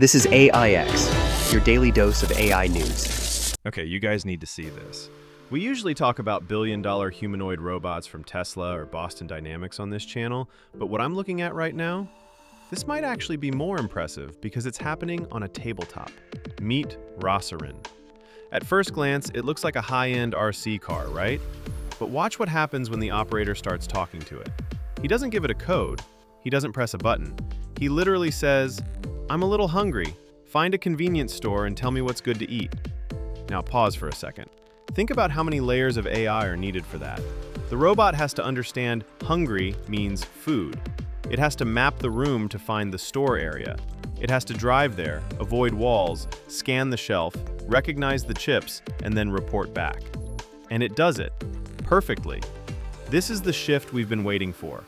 This is AIX, your daily dose of AI news. Okay, you guys need to see this. We usually talk about billion-dollar humanoid robots from Tesla or Boston Dynamics on this channel, but what I'm looking at right now, this might actually be more impressive because it's happening on a tabletop. Meet ROSOrin. At first glance, it looks like a high-end RC car, right? But watch what happens when the operator starts talking to it. He doesn't give it a code. He doesn't press a button. He literally says, "I'm a little hungry. Find a convenience store and tell me what's good to eat." Now pause for a second. Think about how many layers of AI are needed for that. The robot has to understand hungry means food. It has to map the room to find the store area. It has to drive there, avoid walls, scan the shelf, recognize the chips, and then report back. And it does it perfectly. This is the shift we've been waiting for.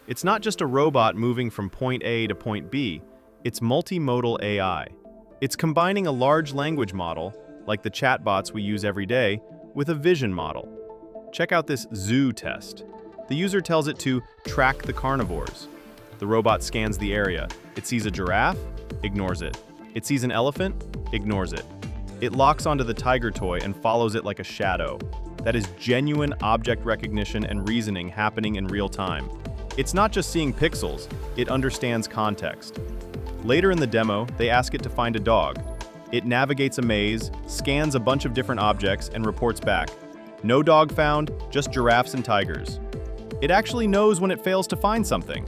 It's not just a robot moving from point A to point B, it's multimodal AI. It's combining a large language model, like the chatbots we use every day, with a vision model. Check out this zoo test. The user tells it to track the carnivores. The robot scans the area. It sees a giraffe, ignores it. It sees an elephant, ignores it. It locks onto the tiger toy and follows it like a shadow. That is genuine object recognition and reasoning happening in real time. It's not just seeing pixels, it understands context. Later in the demo, they ask it to find a dog. It navigates a maze, scans a bunch of different objects, and reports back. No dog found, just giraffes and tigers. It actually knows when it fails to find something.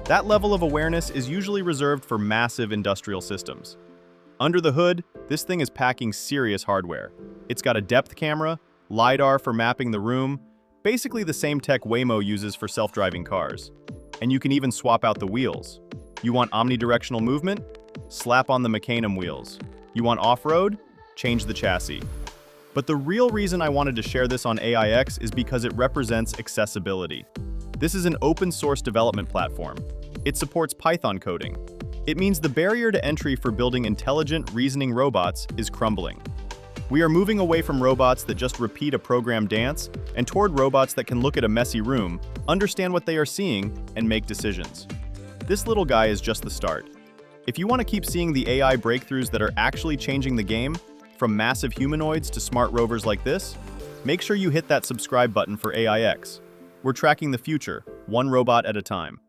That level of awareness is usually reserved for massive industrial systems. Under the hood, this thing is packing serious hardware. It's got a depth camera, LiDAR for mapping the room, basically the same tech Waymo uses for self-driving cars. And you can even swap out the wheels. You want omnidirectional movement? Slap on the Mecanum wheels. You want off-road? Change the chassis. But the real reason I wanted to share this on AIX is because it represents accessibility. This is an open-source development platform. It supports Python coding. It means the barrier to entry for building intelligent, reasoning robots is crumbling. We are moving away from robots that just repeat a programmed dance and toward robots that can look at a messy room, understand what they are seeing, and make decisions. This little guy is just the start. If you want to keep seeing the AI breakthroughs that are actually changing the game, from massive humanoids to smart rovers like this, make sure you hit that subscribe button for AIX. We're tracking the future, one robot at a time.